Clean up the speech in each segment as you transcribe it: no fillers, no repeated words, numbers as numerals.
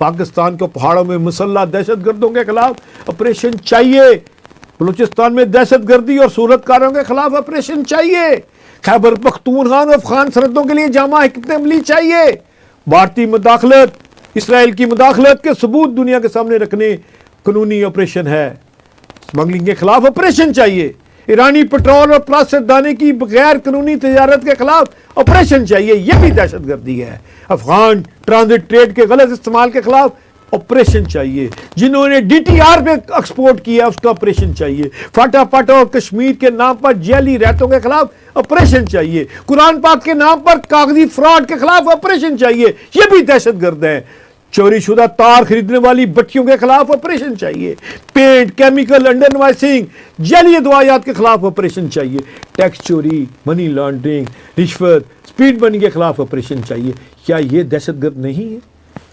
پاکستان کو پہاڑوں میں مسلح دہشت گردوں کے خلاف آپریشن چاہیے، بلوچستان میں دہشت گردی اور صورتکاروں کے خلاف آپریشن چاہیے، خیبر پختونخوا اور افغان سرحدوں کے لیے جامع حکمت عملی چاہیے، بھارتی مداخلت، اسرائیل کی مداخلت کے ثبوت دنیا کے سامنے رکھنے قانونی آپریشن ہے، اسمگلنگ کے خلاف آپریشن چاہیے، ایرانی پٹرول اور پلاسٹک دانے کی غیر قانونی تجارت کے خلاف آپریشن چاہیے، یہ بھی دہشت گردی ہے، افغان ٹرانزٹ ٹریڈ کے غلط استعمال کے خلاف آپریشن چاہیے، جنہوں نے ڈی ٹی آر پہ ایکسپورٹ کیا اس کا آپریشن چاہیے، فاٹا پاٹا اور کشمیر کے نام پر جعلی ریتوں کے خلاف آپریشن چاہیے، قرآن پاک کے نام پر کاغذی فراڈ کے خلاف آپریشن چاہیے، یہ بھی دہشت گرد ہے، چوری شدہ تار خریدنے والی بٹیوں کے خلاف آپریشن چاہیے، پینٹ، کیمیکل، انڈر انوائسنگ، جعلی ادویات کے خلاف آپریشن چاہیے، ٹیکس چوری، منی لانڈرنگ، رشوت، سپیڈ منی کے خلاف آپریشن چاہیے۔ کیا یہ دہشت گرد نہیں ہے؟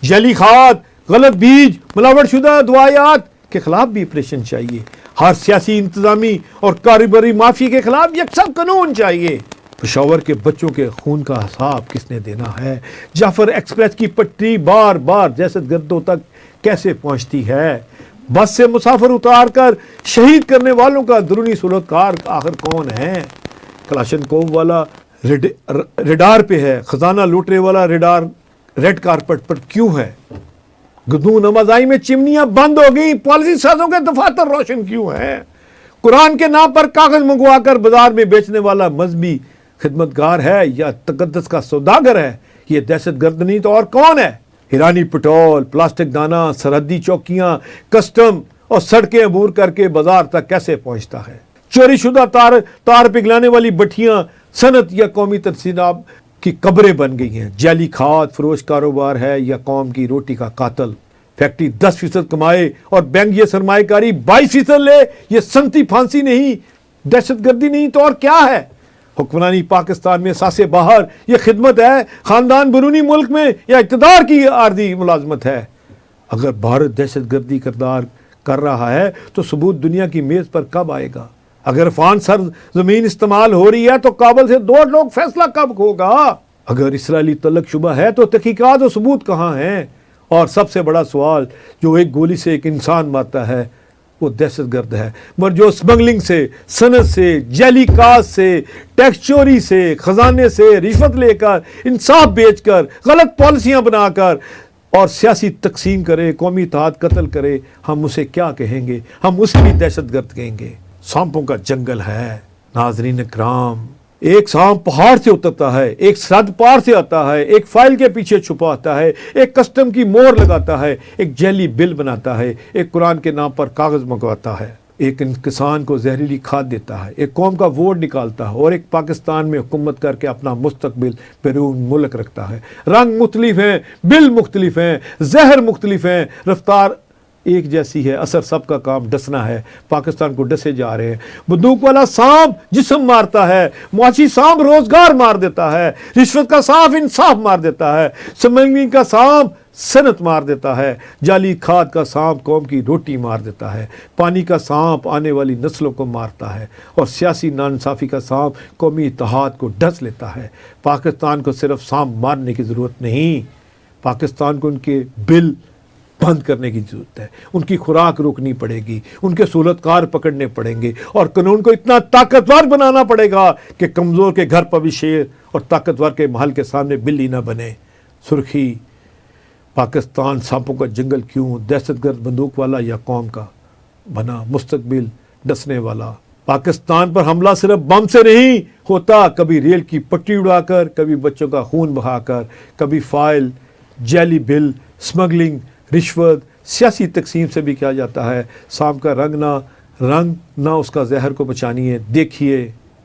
جعلی کھاد، غلط بیج، ملاوٹ شدہ ادویات کے خلاف بھی آپریشن چاہیے، ہر سیاسی، انتظامی اور کاروباری مافیا کے خلاف یکساں قانون چاہیے۔ پشاور کے بچوں کے خون کا حساب کس نے دینا ہے؟ جعفر ایکسپریس کی پٹری بار بار دہشت گردوں تک کیسے پہنچتی ہے؟ بس سے مسافر اتار کر شہید کرنے والوں کا درونی صورتکار آخر کون ہے؟ کلاشنکوف والا ریڈار پہ ہے، خزانہ لوٹنے والا ریڈار ریڈ کارپٹ پر کیوں ہے؟ گدوں نمازائی میں چمنیاں بند ہو گئی، پالیسی سازوں کے دفاتر روشن کیوں ہیں؟ قرآن کے نام پر کاغذ منگوا کر بازار میں بیچنے والا مذہبی خدمتگار ہے یا تقدس کا سوداگر ہے؟ یہ دہشت گرد نہیں تو اور کون ہے؟ ایرانی پٹرول، پلاسٹک دانہ، سرحدی چوکیاں، کسٹم اور سڑکیں عبور کر کے بازار تک کیسے پہنچتا ہے؟ چوری شدہ تار پگھلانے والی بٹھیاں صنعت یا قومی تنصیبات کی قبریں بن گئی ہیں، جعلی کھاد فروش کاروبار ہے یا قوم کی روٹی کا قاتل؟ فیکٹری 10% کمائے اور بینک یہ سرمایہ کاری 22% لے، یہ سنتی پھانسی نہیں، دہشت گردی نہیں تو اور کیا ہے؟ حکمرانی پاکستان میں ساسے باہر یہ خدمت ہے، خاندان بیرونی ملک میں یا اقتدار کی عارضی ملازمت ہے؟ اگر بھارت دہشت گردی کردار کر رہا ہے تو ثبوت دنیا کی میز پر کب آئے گا؟ اگر افغان سرزمین استعمال ہو رہی ہے تو کابل سے 2 لوگ فیصلہ کب ہوگا؟ اگر اسرائیلی تعلق شبہ ہے تو تحقیقات و ثبوت کہاں ہیں؟ اور سب سے بڑا سوال، جو ایک گولی سے ایک انسان مارتا ہے وہ دہشت گرد ہے، مگر جو اسمگلنگ سے، صنعت سے، جعلی کھاد سے، ٹیکس چوری سے، خزانے سے رشوت لے کر، انصاف بیچ کر، غلط پالیسیاں بنا کر اور سیاسی تقسیم کرے، قومی اتحاد قتل کرے، ہم اسے کیا کہیں گے؟ ہم اسے بھی دہشت گرد کہیں گے۔ سانپوں کا جنگل ہے۔ ناظرین اکرام، ایک سانپ پہاڑ سے اترتا ہے، ایک سرحد پار سے آتا ہے، ایک فائل کے پیچھے چھپا ہوتا ہے، ایک کسٹم کی مور لگاتا ہے، ایک جعلی بل بناتا ہے، ایک قرآن کے نام پر کاغذ منگواتا ہے، ایک کسان کو زہریلی کھاد دیتا ہے، ایک قوم کا ووٹ نکالتا ہے اور ایک پاکستان میں حکومت کر کے اپنا مستقبل بیرون ملک رکھتا ہے۔ رنگ مختلف ہیں، بل مختلف ہیں، زہر مختلف ہیں، رفتار ایک جیسی ہے، اثر سب کا کام ڈسنا ہے۔ پاکستان کو ڈسے جا رہے ہیں۔ بندوق والا سانپ جسم مارتا ہے، معاشی سانپ روزگار مار دیتا ہے، رشوت کا سانپ انصاف مار دیتا ہے، سمگلنگ کا سانپ صنعت مار دیتا ہے، جعلی کھاد کا سانپ قوم کی روٹی مار دیتا ہے، پانی کا سانپ آنے والی نسلوں کو مارتا ہے، اور سیاسی ناانصافی کا سانپ قومی اتحاد کو ڈس لیتا ہے۔ پاکستان کو صرف سانپ مارنے کی ضرورت نہیں، پاکستان کو ان کے بل بند کرنے کی ضرورت ہے، ان کی خوراک روکنی پڑے گی، ان کے سہولتکار پکڑنے پڑیں گے، اور قانون کو اتنا طاقتور بنانا پڑے گا کہ کمزور کے گھر پر بھی شیر اور طاقتور کے محل کے سامنے بلی نہ بنے۔ سرخی، پاکستان سانپوں کا جنگل کیوں؟ دہشت گرد بندوق والا یا قوم کا بنا مستقبل ڈسنے والا؟ پاکستان پر حملہ صرف بم سے نہیں ہوتا، کبھی ریل کی پٹری اڑا کر، کبھی بچوں کا خون بہا کر، کبھی فائل، جعلی بل، اسمگلنگ، رشوت، سیاسی تقسیم سے بھی کیا جاتا ہے۔ سانپ کا رنگ نہ اس کا زہر کو بچانی ہے۔ دیکھیے،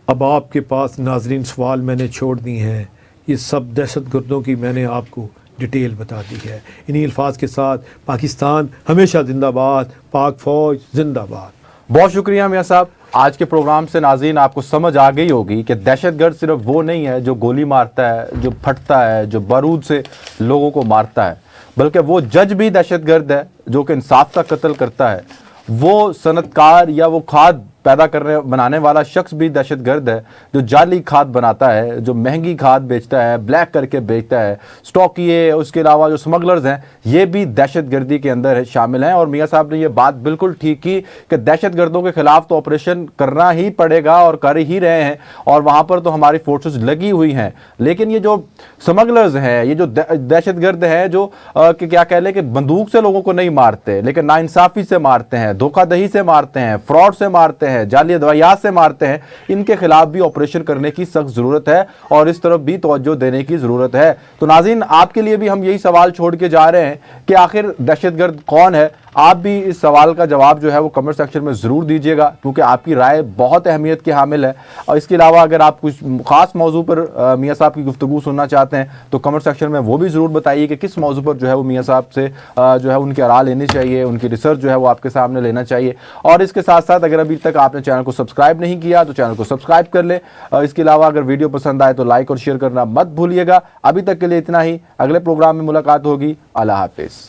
اب آپ کے پاس ناظرین سوال میں نے چھوڑ دی ہیں، یہ سب دہشت گردوں کی میں نے آپ کو ڈیٹیل بتا دی ہے۔ انہی الفاظ کے ساتھ پاکستان ہمیشہ زندہ باد، پاک فوج زندہ باد۔ بہت شکریہ میاں صاحب۔ آج کے پروگرام سے ناظرین آپ کو سمجھ آ گئی ہوگی کہ دہشت گرد صرف وہ نہیں ہے جو گولی مارتا ہے، جو پھٹتا ہے، جو بارود سے لوگوں کو مارتا ہے، بلکہ وہ جج بھی دہشت گرد ہے جو کہ انصاف کا قتل کرتا ہے، وہ صنعت کار یا وہ کھاد پیدا کرنے بنانے والا شخص بھی دہشت گرد ہے، جو جعلی کھاد بناتا ہے، جو مہنگی کھاد بیچتا ہے، بلیک کر کے بیچتا ہے، اسٹاکیے، اس کے علاوہ جو سمگلرز ہیں، یہ بھی دہشت گردی کے اندر شامل ہیں۔ اور میاں صاحب نے یہ بات بالکل ٹھیک کی کہ دہشت گردوں کے خلاف تو آپریشن کرنا ہی پڑے گا اور کر ہی رہے ہیں، اور وہاں پر تو ہماری فورسز لگی ہوئی ہیں، لیکن یہ جو سمگلرز ہیں، یہ جو دہشت گرد ہیں، جو کہ کیا کہہ لیں کہ بندوق سے لوگوں کو نہیں مارتے لیکن ناانصافی سے مارتے ہیں، دھوکہ دہی سے مارتے ہیں، فراڈ سے مارتے ہیں، جعلی ادویات سے مارتے ہیں، ان کے خلاف بھی آپریشن کرنے کی سخت ضرورت ہے اور اس طرف بھی توجہ دینے کی ضرورت ہے۔ تو ناظرین، آپ کے لیے بھی ہم یہی سوال چھوڑ کے جا رہے ہیں کہ آخر دہشت گرد کون ہے؟ آپ بھی اس سوال کا جواب جو ہے وہ کمنٹ سیکشن میں ضرور دیجیے گا، کیونکہ آپ کی رائے بہت اہمیت کی حامل ہے۔ اور اس کے علاوہ اگر آپ کچھ خاص موضوع پر میاں صاحب کی گفتگو سننا چاہتے ہیں تو کمنٹ سیکشن میں وہ بھی ضرور بتائیے کہ کس موضوع پر جو ہے وہ میاں صاحب سے جو ہے ان کی آراء لینی چاہیے، ان کی ریسرچ جو ہے وہ آپ کے سامنے لینا چاہیے۔ اور اس کے ساتھ ساتھ اگر ابھی تک آپ نے چینل کو سبسکرائب نہیں کیا تو چینل کو سبسکرائب کر لیں۔ اس کے علاوہ اگر ویڈیو پسند آئے تو لائک اور شیئر کرنا مت بھولیے گا۔ ابھی تک کے لیے اتنا ہی، اگلے پروگرام میں ملاقات ہوگی۔ اللہ حافظ۔